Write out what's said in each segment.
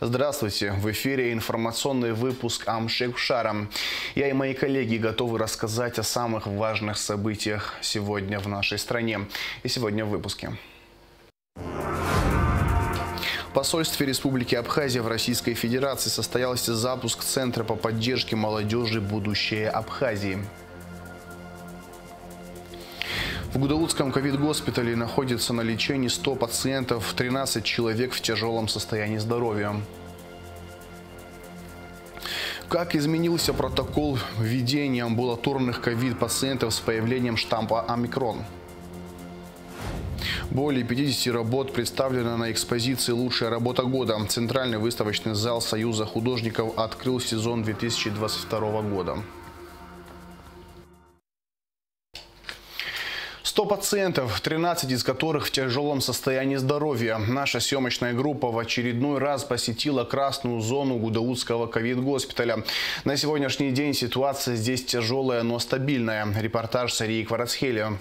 Здравствуйте! В эфире информационный выпуск Амшекшара. Я и мои коллеги готовы рассказать о самых важных событиях сегодня в нашей стране. И сегодня в выпуске. В посольстве Республики Абхазия в Российской Федерации состоялся запуск Центра по поддержке молодежи «Будущее Абхазии». В Гудаутском ковид-госпитале находится на лечении 100 пациентов, 13 человек в тяжелом состоянии здоровья. Как изменился протокол введения амбулаторных ковид-пациентов с появлением штамма «Омикрон»? Более 50 работ представлено на экспозиции «Лучшая работа года». Центральный выставочный зал Союза художников открыл сезон 2022 года. 100 пациентов, 13 из которых в тяжелом состоянии здоровья. Наша съемочная группа в очередной раз посетила красную зону Гудаутского ковид-госпиталя. На сегодняшний день ситуация здесь тяжелая, но стабильная. Репортаж Сарии Кварацхели.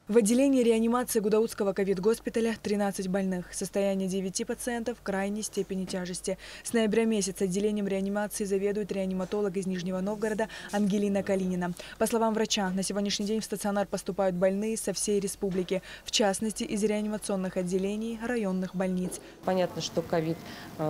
В отделении реанимации Гудаутского ковид-госпиталя 13 больных. Состояние 9 пациентов крайней степени тяжести. С ноября месяца отделением реанимации заведует реаниматолог из Нижнего Новгорода Ангелина Калинина. По словам врача, на сегодняшний день в стационар поступают больные со всей республики, в частности из реанимационных отделений районных больниц. Понятно, что ковид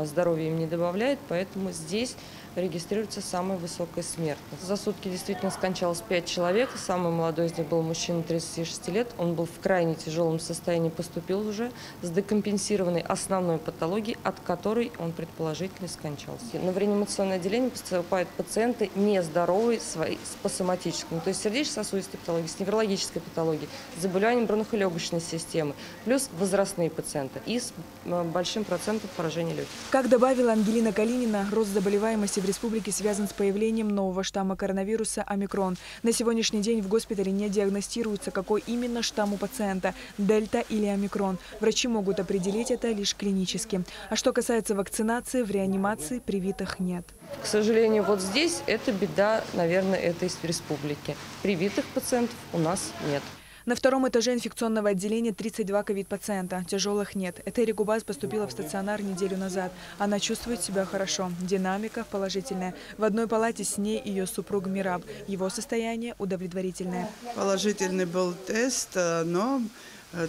здоровья им не добавляет, поэтому здесь регистрируется самая высокая смертность. За сутки действительно скончалось 5 человек. Самый молодой из них был мужчина 36 лет. Он был в крайне тяжелом состоянии, поступил уже с декомпенсированной основной патологией, от которой он предположительно скончался. Но в реанимационное отделение поступают пациенты нездоровые по соматическому, то есть сердечно-сосудистой патологии, с неврологической патологией, с заболеванием бронхолегочной системы, плюс возрастные пациенты и с большим процентом поражения легких. Как добавила Ангелина Калинина, рост заболеваемости в республике связан с появлением нового штамма коронавируса «Омикрон». На сегодняшний день в госпитале не диагностируется, какой именно штамм у пациента – дельта или омикрон. Врачи могут определить это лишь клинически. А что касается вакцинации, в реанимации привитых нет. К сожалению, вот здесь это беда, наверное, этой республики. Привитых пациентов у нас нет. На втором этаже инфекционного отделения 32 ковид-пациента. Тяжелых нет. Этери Губаз поступила в стационар неделю назад. Она чувствует себя хорошо. Динамика положительная. В одной палате с ней ее супруг Мираб. Его состояние удовлетворительное. Положительный был тест, но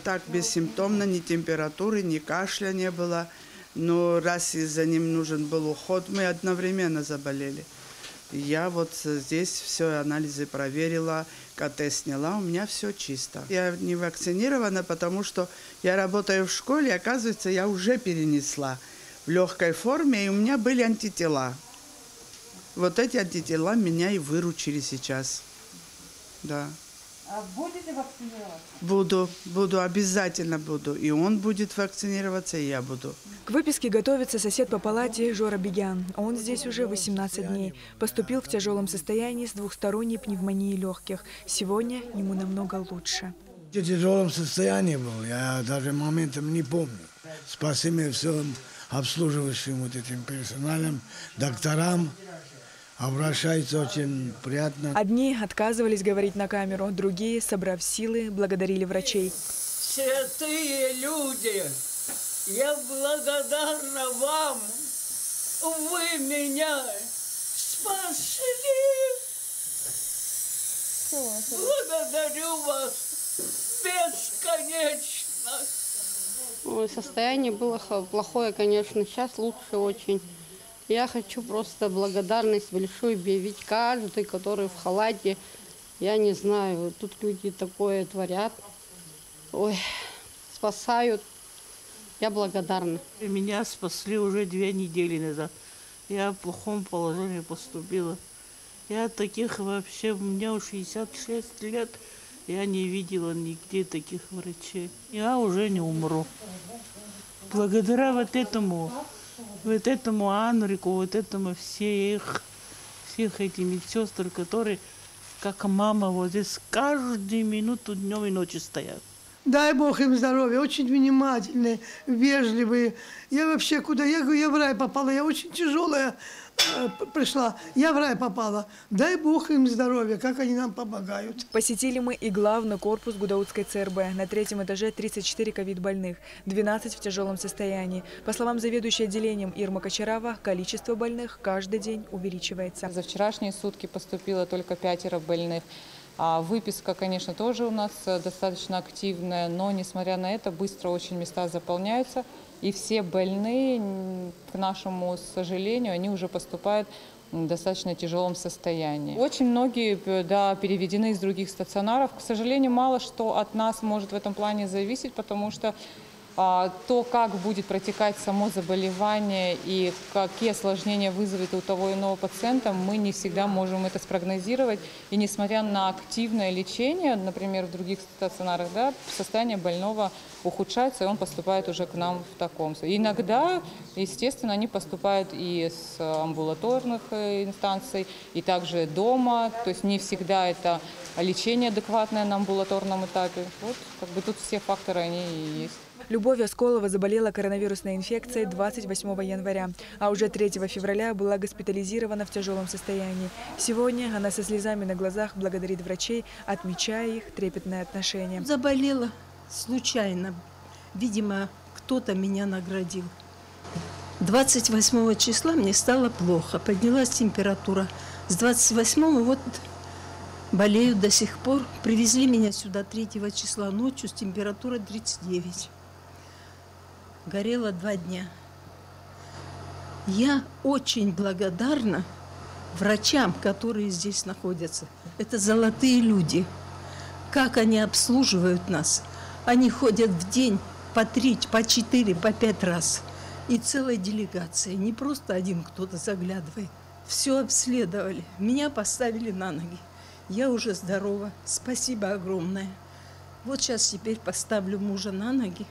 так бессимптомно, ни температуры, ни кашля не было. Но раз за ним нужен был уход, мы одновременно заболели. Я вот здесь все анализы проверила, КТ сняла, у меня все чисто. Я не вакцинирована, потому что я работаю в школе, оказывается, я уже перенесла в легкой форме, и у меня были антитела. Вот эти антитела меня и выручили сейчас. Да. А будете вакцинироваться? Буду, обязательно буду. И он будет вакцинироваться, и я буду. К выписке готовится сосед по палате Жора Бегян. Он здесь уже 18 дней. Поступил в тяжелом состоянии с двухсторонней пневмонией легких. Сегодня ему намного лучше. В тяжелом состоянии был, я даже моментом не помню. Спасибо всем обслуживающим вот этим персоналам, докторам. Обращается очень приятно. Одни отказывались говорить на камеру, другие, собрав силы, благодарили врачей. Святые люди, я благодарна вам. Вы меня спасли. Благодарю вас бесконечно. Ой, состояние было плохое, конечно, сейчас лучше очень. Я хочу просто благодарность большую объявить каждый, который в халате. Я не знаю, тут люди такое творят. Ой, спасают. Я благодарна. Меня спасли уже 2 недели назад. Я в плохом положении поступила. Я таких вообще, у меня уже 66 лет. Я не видела нигде таких врачей. Я уже не умру. Благодаря вот этому Анрику, вот этому всех этим медсестр, которые, как мама, вот здесь каждую минуту днем и ночью стоят. Дай Бог им здоровья, очень внимательные, вежливые. Я вообще куда? Я говорю, я в рай попала, я очень тяжелая пришла, я в рай попала. Дай Бог им здоровья, как они нам помогают. Посетили мы и главный корпус Гудаутской ЦРБ. На 3-м этаже 34 ковид-больных, 12 в тяжелом состоянии. По словам заведующей отделением Ирмы Кочарава, количество больных каждый день увеличивается. За вчерашние сутки поступило только 5 больных. Выписка, конечно, тоже у нас достаточно активная, но, несмотря на это, быстро очень места заполняются. И все больные, к нашему сожалению, они уже поступают в достаточно тяжелом состоянии. Очень многие, да, переведены из других стационаров. К сожалению, мало что от нас может в этом плане зависеть, потому что то, как будет протекать само заболевание и какие осложнения вызовет у того иного пациента, мы не всегда можем это спрогнозировать. И несмотря на активное лечение, например, в других стационарах, да, состояние больного ухудшается, и он поступает уже к нам в таком состоянии. Иногда, естественно, они поступают и с амбулаторных инстанций, и также дома. То есть не всегда это лечение адекватное на амбулаторном этапе. Вот, как бы тут все факторы, они и есть. Любовь Осколова заболела коронавирусной инфекцией 28 января, а уже 3 февраля была госпитализирована в тяжелом состоянии. Сегодня она со слезами на глазах благодарит врачей, отмечая их трепетное отношение. Заболела случайно. Видимо, кто-то меня наградил. 28 числа мне стало плохо, поднялась температура. С 28 вот болею до сих пор. Привезли меня сюда 3 числа ночью с температурой 39. Горела 2 дня. Я очень благодарна врачам, которые здесь находятся. Это золотые люди. Как они обслуживают нас. Они ходят в день по 3, по 4, по 5 раз. И целой делегацией. Не просто один кто-то заглядывает. Все обследовали. Меня поставили на ноги. Я уже здорова. Спасибо огромное. Вот сейчас теперь поставлю мужа на ноги.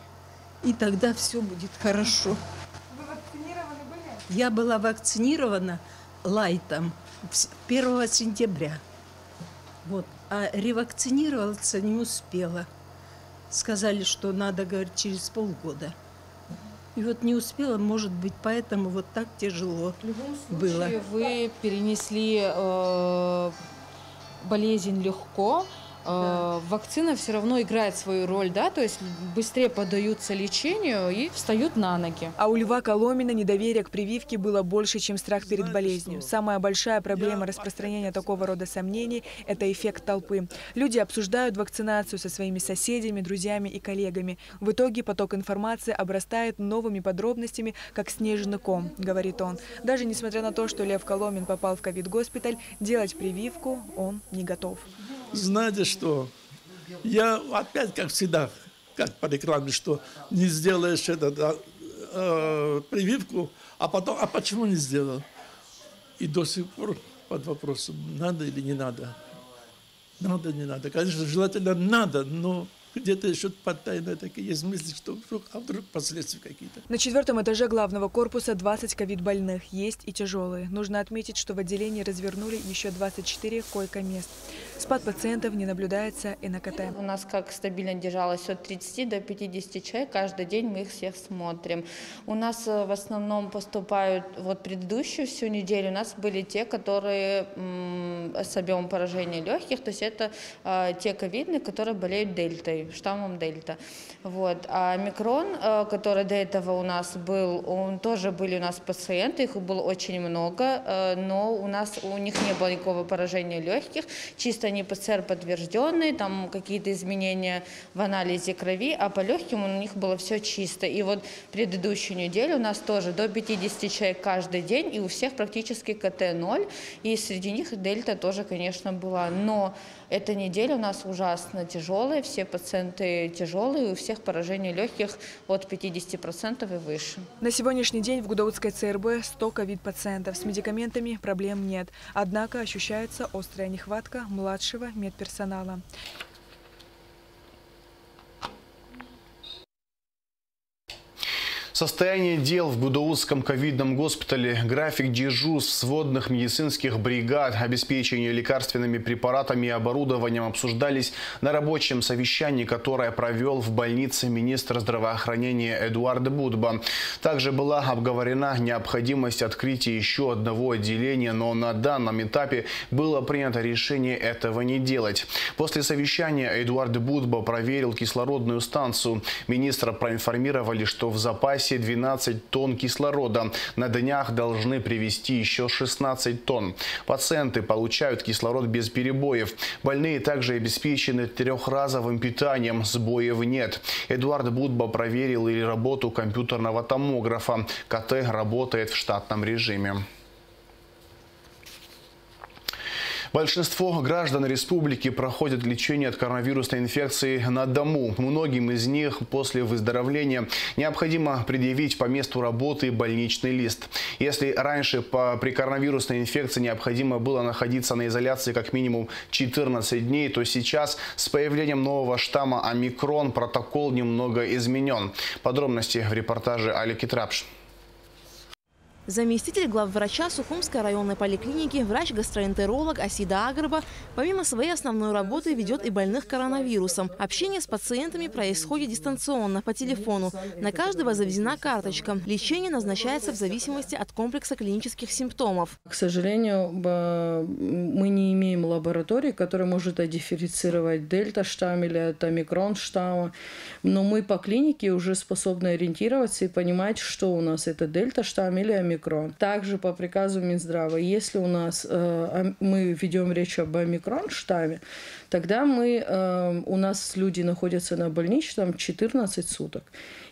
И тогда все будет хорошо. Вы вакцинированы были? Я была вакцинирована лайтом 1 сентября. Вот. А ревакцинироваться не успела. Сказали, что надо, говорит, через полгода. И вот не успела, может быть, поэтому вот так тяжело В любом было. случае вы перенесли болезнь легко. Вакцина все равно играет свою роль, да, то есть быстрее поддаются лечению и встают на ноги. А у Льва Коломина недоверие к прививке было больше, чем страх перед болезнью. Самая большая проблема распространения такого рода сомнений – это эффект толпы. Люди обсуждают вакцинацию со своими соседями, друзьями и коллегами. В итоге поток информации обрастает новыми подробностями, как снежный ком, говорит он. Даже несмотря на то, что Лев Коломин попал в ковид-госпиталь, делать прививку он не готов. Знаете что? Я опять, как всегда, как по рекламе, что не сделаешь прививку, а потом, а почему не сделал? И до сих пор под вопросом, надо или не надо. Надо, не надо. Конечно, желательно надо, но где-то еще подтайно такие есть мысли, что вдруг последствия какие-то. На 4-м этаже главного корпуса 20 ковид-больных. Есть и тяжелые. Нужно отметить, что в отделении развернули еще 24 койко-мест. Спад пациентов не наблюдается и на КТ. У нас как стабильно держалось от 30 до 50 человек. Каждый день мы их всех смотрим. У нас в основном поступают, вот предыдущую всю неделю у нас были те, которые с объемом поражения легких. То есть это те ковидные, которые болеют дельтой, штаммом дельта. Вот. А омикрон, который до этого у нас был, тоже были у нас пациенты, их было очень много, но у них не было никакого поражения легких, чисто они ПЦР подтвержденные, там какие-то изменения в анализе крови, а по легким у них было все чисто. И вот предыдущую неделю у нас тоже до 50 человек каждый день, и у всех практически КТ 0, и среди них дельта тоже, конечно, была. Но эта неделя у нас ужасно тяжелая, все пациенты тяжелые, у всех поражение легких от 50% и выше. На сегодняшний день в Гудаутской ЦРБ 100 ковид-пациентов. С медикаментами проблем нет. Однако ощущается острая нехватка младшего медперсонала. Состояние дел в Гудаутском ковидном госпитале, график дежурств сводных медицинских бригад, обеспечение лекарственными препаратами и оборудованием обсуждались на рабочем совещании, которое провел в больнице министр здравоохранения Эдуард Будба. Также была обговорена необходимость открытия еще одного отделения, но на данном этапе было принято решение этого не делать. После совещания Эдуард Будба проверил кислородную станцию. Министра проинформировали, что в запасе 12 тонн кислорода. На днях должны привезти еще 16 тонн. Пациенты получают кислород без перебоев. Больные также обеспечены трехразовым питанием. Сбоев нет. Эдуард Будба проверил и работу компьютерного томографа. КТ работает в штатном режиме. Большинство граждан республики проходят лечение от коронавирусной инфекции на дому. Многим из них после выздоровления необходимо предъявить по месту работы больничный лист. Если раньше при коронавирусной инфекции необходимо было находиться на изоляции как минимум 14 дней, то сейчас с появлением нового штамма омикрон протокол немного изменен. Подробности в репортаже Али Китрапш. Заместитель главврача Сухумской районной поликлиники, врач-гастроэнтеролог Асида Агрба, помимо своей основной работы, ведет и больных коронавирусом. Общение с пациентами происходит дистанционно, по телефону. На каждого заведена карточка. Лечение назначается в зависимости от комплекса клинических симптомов. К сожалению, мы не имеем лаборатории, которая может дифференцировать дельта-штамм или от омикрон-штамма. Но мы по клинике уже способны ориентироваться и понимать, что у нас это дельта-штамм или омикрон. Также по приказу Минздрава, если у нас мы ведем речь об омикрон-штамме, тогда у нас люди находятся на больничном 14 суток.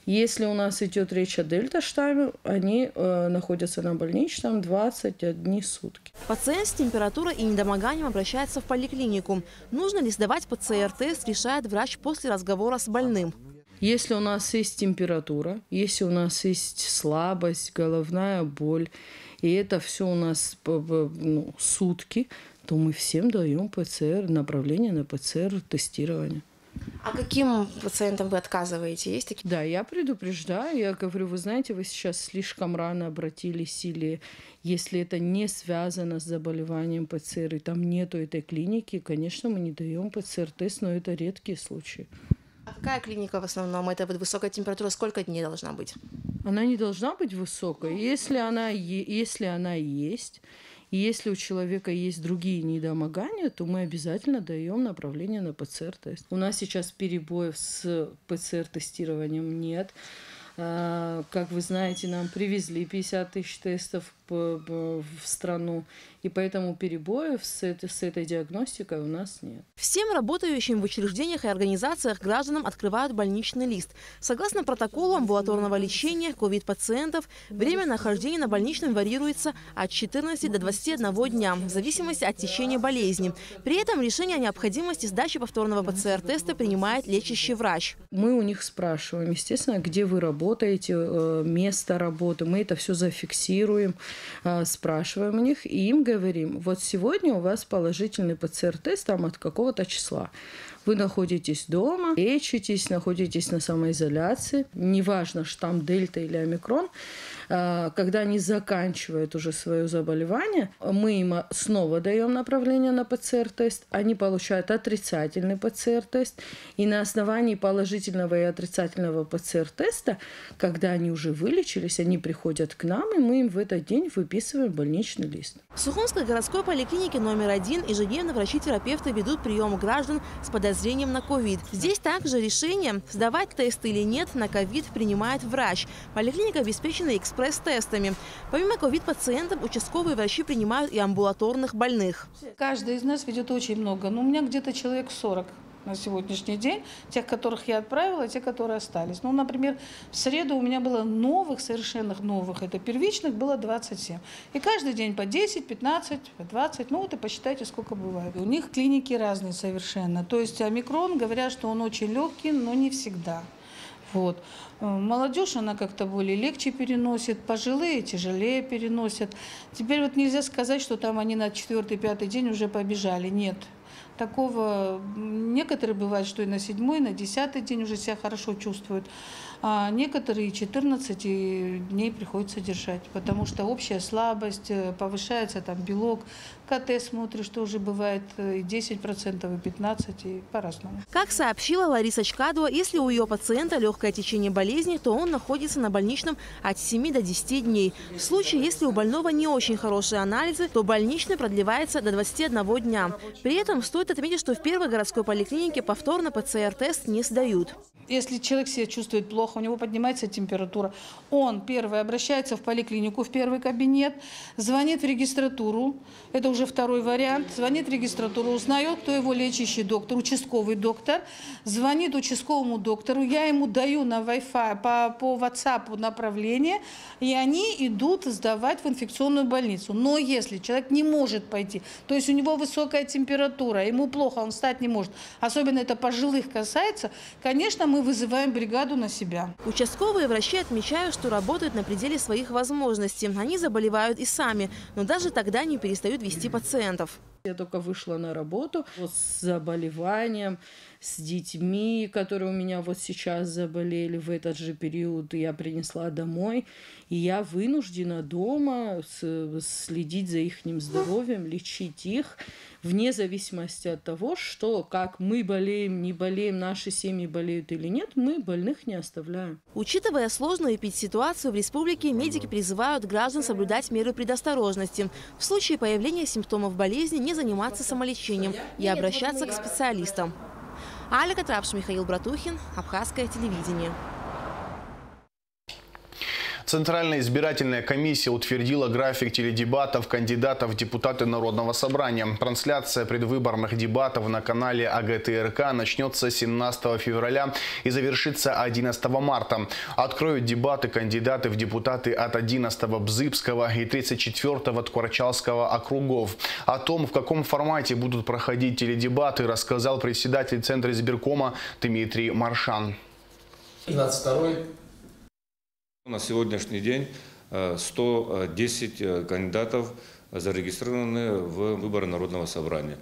Если у нас идет речь о дельта-штамме, они находятся на больничном 21 сутки. Пациент с температурой и недомоганием обращается в поликлинику. Нужно ли сдавать ПЦР-тест, решает врач после разговора с больным. Если у нас есть температура, если у нас есть слабость, головная боль, и это все у нас сутки, то мы всем даем ПЦР, направление на ПЦР-тестирование. А каким пациентам вы отказываете? Есть такие? Да, я предупреждаю, я говорю, вы знаете, вы сейчас слишком рано обратились, или если это не связано с заболеванием ПЦР, и там нету этой клиники, конечно, мы не даем ПЦР-тест, но это редкие случаи. А какая клиника в основном? Это вот высокая температура сколько дней должна быть? Она не должна быть высокой. Если она есть, и если у человека есть другие недомогания, то мы обязательно даем направление на ПЦР-тест. У нас сейчас перебоев с ПЦР-тестированием нет. Как вы знаете, нам привезли 50 тысяч тестов в страну, и поэтому перебоев с этой диагностикой у нас нет. Всем работающим в учреждениях и организациях гражданам открывают больничный лист. Согласно протоколу амбулаторного лечения ковид-пациентов, время нахождения на больничном варьируется от 14 до 21 дня, в зависимости от течения болезни. При этом решение о необходимости сдачи повторного ПЦР-теста принимает лечащий врач. Мы у них спрашиваем, естественно, где вы работаете, место работы. Мы это все зафиксируем, спрашиваем у них и им говорим, вот сегодня у вас положительный ПЦР-тест там от какого-то числа. Вы находитесь дома, лечитесь, находитесь на самоизоляции. Неважно, штамм дельта или омикрон. Когда они заканчивают уже свое заболевание, мы им снова даем направление на ПЦР-тест. Они получают отрицательный ПЦР-тест. И на основании положительного и отрицательного ПЦР-теста, когда они уже вылечились, они приходят к нам, и мы им в этот день выписываем больничный лист. В Сухумской городской поликлинике номер 1 ежедневно врачи-терапевты ведут прием граждан с подозрением на ковид. Здесь также решение, сдавать тест или нет на ковид, принимает врач. Поликлиника обеспечена экспресс-тестами. Помимо ковид-пациентов, участковые врачи принимают и амбулаторных больных. Каждый из нас ведет очень много. У меня где-то человек 40 на сегодняшний день. Тех, которых я отправила, те, которые остались. Например, в среду у меня было совершенно новых, это первичных, было 27. И каждый день по 10, 15, 20, вот и посчитайте, сколько бывает. У них клиники разные совершенно. То есть омикрон, говорят, что он очень легкий, но не всегда. Вот. Молодежь, она как-то более легче переносит, пожилые тяжелее переносят. Теперь нельзя сказать, что там они на 4-5 день уже побежали. Нет. Такого некоторые бывают, что и на 7-й, на 10-й день уже себя хорошо чувствуют. а некоторые 14 дней приходится держать, потому что общая слабость, повышается там белок, КТ смотришь, что уже бывает и 10%, и 15%, и по-разному. Как сообщила Лариса Чкадова, если у ее пациента легкое течение болезни, то он находится на больничном от 7 до 10 дней. В случае, если у больного не очень хорошие анализы, то больничный продлевается до 21 дня. При этом стоит отметить, что в первой городской поликлинике повторно ПЦР-тест не сдают. Если человек себя чувствует плохо, у него поднимается температура, он первый обращается в поликлинику, в первый кабинет, звонит в регистратуру, это уже второй вариант, звонит в регистратуру, узнает, кто его лечащий доктор, участковый доктор, звонит участковому доктору, я ему даю на Wi-Fi, по WhatsApp направление, и они идут сдавать в инфекционную больницу. Но если человек не может пойти, то есть у него высокая температура, ему плохо, он встать не может, особенно это пожилых касается, конечно, мы вызываем бригаду на себя. Участковые врачи отмечают, что работают на пределе своих возможностей. Они заболевают и сами, но даже тогда не перестают вести пациентов. Я только вышла на работу с заболеванием, с детьми, которые у меня вот сейчас заболели в этот же период, я принесла домой. И я вынуждена дома следить за их здоровьем, лечить их, вне зависимости от того, что как мы болеем, не болеем, наши семьи болеют или нет, мы больных не оставляем. Учитывая сложную эпидситуацию в республике, медики призывают граждан соблюдать меры предосторожности. В случае появления симптомов болезни не заниматься самолечением и обращаться к специалистам. Аля Катрапш, Михаил Братухин, Абхазское телевидение. Центральная избирательная комиссия утвердила график теледебатов кандидатов в депутаты Народного собрания. Трансляция предвыборных дебатов на канале АГТРК начнется 17 февраля и завершится 11 марта. Откроют дебаты кандидаты в депутаты от 11-го Бзыбского и 34-го Ткварчалского округов. О том, в каком формате будут проходить теледебаты, рассказал председатель Центра избиркома Дмитрий Маршан. 12-й. На сегодняшний день 110 кандидатов зарегистрированы в выборы Народного собрания.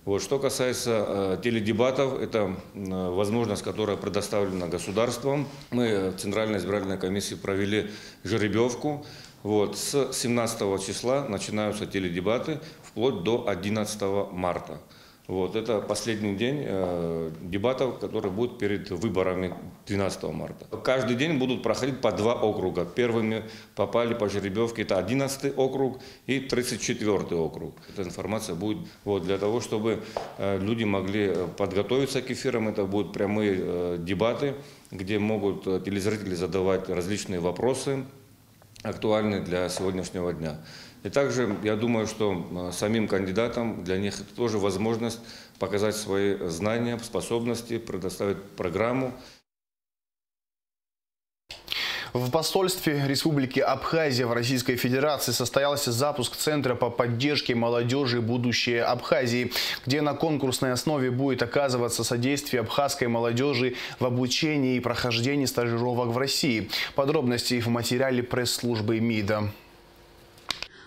Вот, что касается теледебатов, это возможность, которая предоставлена государством. Мы в Центральной избирательной комиссии провели жеребьевку. Вот, с 17 числа начинаются теледебаты вплоть до 11 марта. Вот, это последний день дебатов, которые будут перед выборами 12 марта. Каждый день будут проходить по 2 округа. Первыми попали по жеребьевке, это 11-й округ и 34-й округ. Эта информация будет для того, чтобы люди могли подготовиться к эфирам. Это будут прямые дебаты, где могут телезрители задавать различные вопросы, актуальные для сегодняшнего дня. И также, я думаю, что самим кандидатам, для них это тоже возможность показать свои знания, способности, предоставить программу. В посольстве Республики Абхазия в Российской Федерации состоялся запуск Центра по поддержке молодежи «Будущее Абхазии», где на конкурсной основе будет оказываться содействие абхазской молодежи в обучении и прохождении стажировок в России. Подробности в материале пресс-службы МИДа.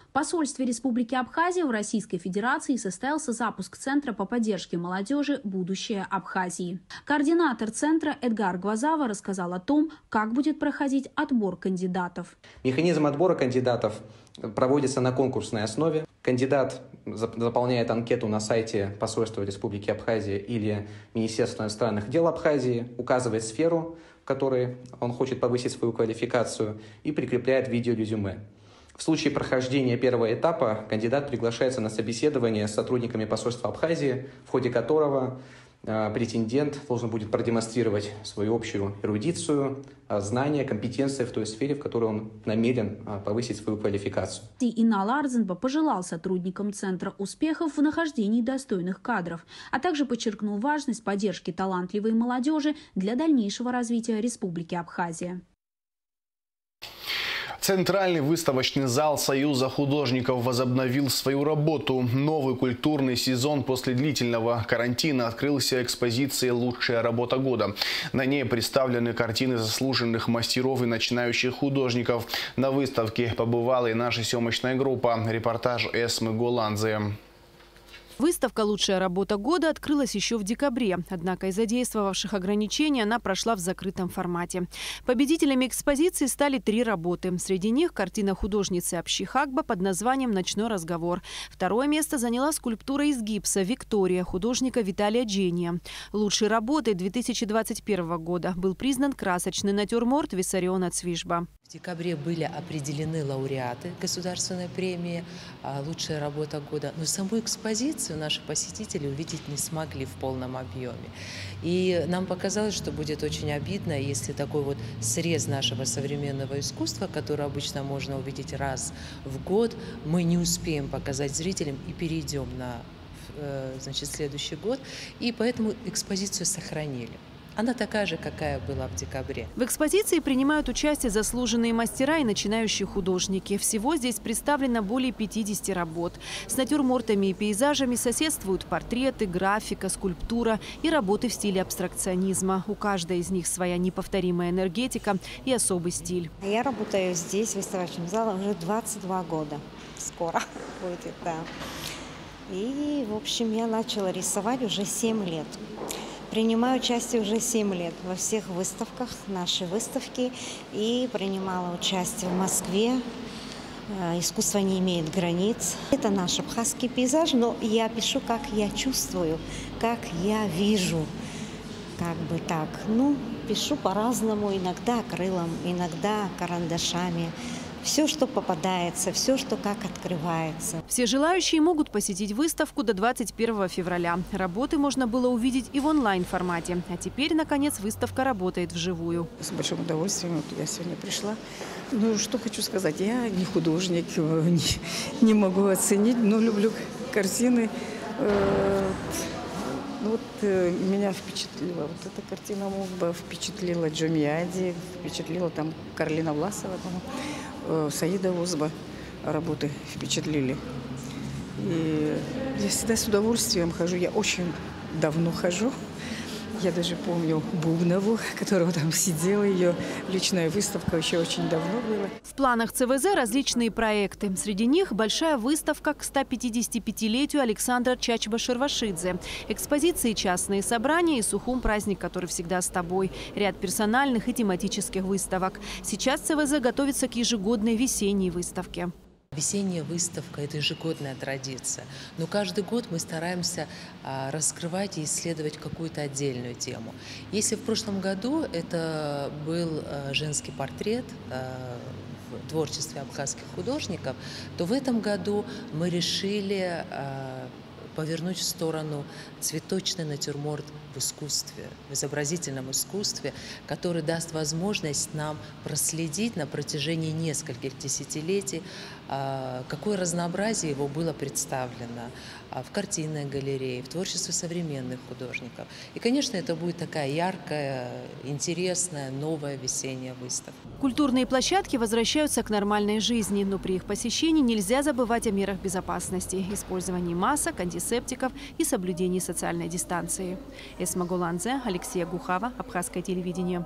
В посольстве Республики Абхазия в Российской Федерации состоялся запуск Центра по поддержке молодежи «Будущее Абхазии». Координатор центра Эдгар Гвазава рассказал о том, как будет проходить отбор кандидатов. Механизм отбора кандидатов проводится на конкурсной основе. Кандидат заполняет анкету на сайте посольства Республики Абхазия или Министерства иностранных дел Абхазии, указывает сферу, в которой он хочет повысить свою квалификацию, и прикрепляет видеорезюме. В случае прохождения первого этапа кандидат приглашается на собеседование с сотрудниками посольства Абхазии, в ходе которого претендент должен будет продемонстрировать свою общую эрудицию, знания, компетенции в той сфере, в которой он намерен повысить свою квалификацию. Инал Арзенба пожелал сотрудникам Центра успехов в нахождении достойных кадров, а также подчеркнул важность поддержки талантливой молодежи для дальнейшего развития Республики Абхазия. Центральный выставочный зал Союза художников возобновил свою работу. Новый культурный сезон после длительного карантина открылся экспозицией «Лучшая работа года». На ней представлены картины заслуженных мастеров и начинающих художников. На выставке побывала и наша съемочная группа. Репортаж Эсмы Голандзе. Выставка «Лучшая работа года» открылась еще в декабре. Однако из-за действовавших ограничений она прошла в закрытом формате. Победителями экспозиции стали 3 работы. Среди них картина художницы Абшихагба под названием «Ночной разговор». Второе место заняла скульптура из гипса «Виктория» художника Виталия Джения. Лучшей работой 2021 года был признан красочный натюрморт Виссариона Цвишба. В декабре были определены лауреаты государственной премии «Лучшая работа года». Но саму экспозицию наши посетители увидеть не смогли в полном объеме. И нам показалось, что будет очень обидно, если такой вот срез нашего современного искусства, который обычно можно увидеть раз в год, мы не успеем показать зрителям и перейдем на следующий год. И поэтому экспозицию сохранили. Она такая же, какая была в декабре. В экспозиции принимают участие заслуженные мастера и начинающие художники. Всего здесь представлено более 50 работ. С натюрмортами и пейзажами соседствуют портреты, графика, скульптура и работы в стиле абстракционизма. У каждой из них своя неповторимая энергетика и особый стиль. Я работаю здесь, в выставочном зале, уже 22 года. Скоро будет, да. И, в общем, я начала рисовать уже 7 лет. Принимаю участие уже 7 лет во всех выставках, нашей выставки. И принимала участие в Москве. Искусство не имеет границ. Это наш абхазский пейзаж, но я пишу, как я чувствую, как я вижу. Как бы так. Ну, пишу по-разному, иногда акрилом, иногда карандашами. Все, что попадается, все, что как открывается. Все желающие могут посетить выставку до 21 февраля. Работы можно было увидеть и в онлайн-формате. А теперь, наконец, выставка работает вживую. С большим удовольствием я сегодня пришла. Ну, что хочу сказать. Я не художник, не могу оценить, но люблю картины. Меня впечатлила вот эта картина Мукба, впечатлила Джомиади, впечатлила там Карлина Власова, Саида Озба. Работы впечатлили. И я всегда с удовольствием хожу, я очень давно хожу. Я даже помню Бубнову, которая там сидела, ее личная выставка еще очень давно была. В планах ЦВЗ различные проекты. Среди них большая выставка к 155-летию Александра Чачба-Шервашидзе. Экспозиции, частные собрания и Сухум праздник, который всегда с тобой. Ряд персональных и тематических выставок. Сейчас ЦВЗ готовится к ежегодной весенней выставке. Весенняя выставка – это ежегодная традиция. Но каждый год мы стараемся раскрывать и исследовать какую-то отдельную тему. Если в прошлом году это был женский портрет в творчестве абхазских художников, то в этом году мы решили повернуть в сторону цветочный натюрморт в искусстве, в изобразительном искусстве, который даст возможность нам проследить на протяжении нескольких десятилетий, какое разнообразие его было представлено в картинной галерее, в творчестве современных художников. И, конечно, это будет такая яркая, интересная, новая весенняя выставка. Культурные площадки возвращаются к нормальной жизни, но при их посещении нельзя забывать о мерах безопасности, использовании масок, антисептиков и соблюдении социальной дистанции. Эсма Голанзе, Алексей Гухава, Абхазское телевидение.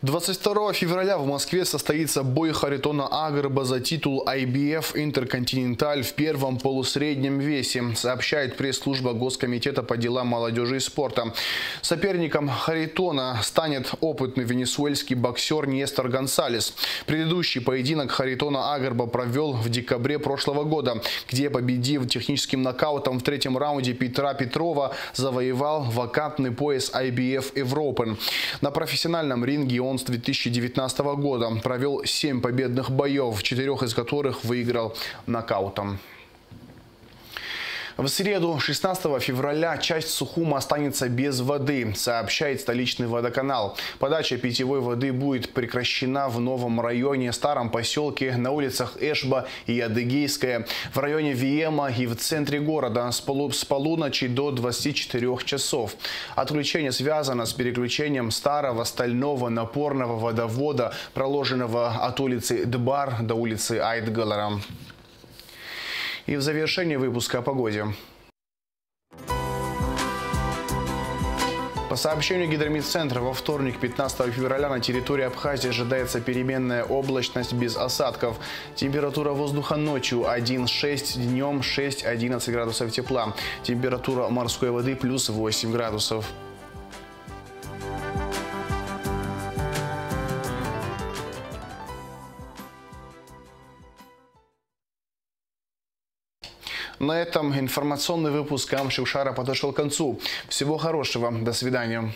22 февраля в Москве состоится бой Харитона Агарба за титул IBF Интерконтиненталь в первом полусреднем весе, сообщает пресс-служба Госкомитета по делам молодежи и спорта. Соперником Харитона станет опытный венесуэльский боксер Нестор Гонсалес. Предыдущий поединок Харитона Агарба провел в декабре прошлого года, где, победив техническим нокаутом в 3-м раунде Петра Петрова, завоевал вакантный пояс IBF Европен. На профессиональном ринге он с 2019 года провел 7 победных боев, 4 из которых выиграл нокаутом. В среду, 16 февраля, часть Сухума останется без воды, сообщает столичный водоканал. Подача питьевой воды будет прекращена в новом районе, старом поселке, на улицах Эшба и Адыгейская, в районе Виема и в центре города с полуночи до 24 часов. Отключение связано с переключением старого стального напорного водовода, проложенного от улицы Дбар до улицы Айтгалара. И в завершении выпуска о погоде. По сообщению Гидромедцентра, во вторник, 15 февраля, на территории Абхазии ожидается переменная облачность без осадков. Температура воздуха ночью 1,6, днем 6-11 градусов тепла. Температура морской воды плюс 8 градусов. На этом информационный выпуск Амши Ушара подошел к концу. Всего хорошего. До свидания.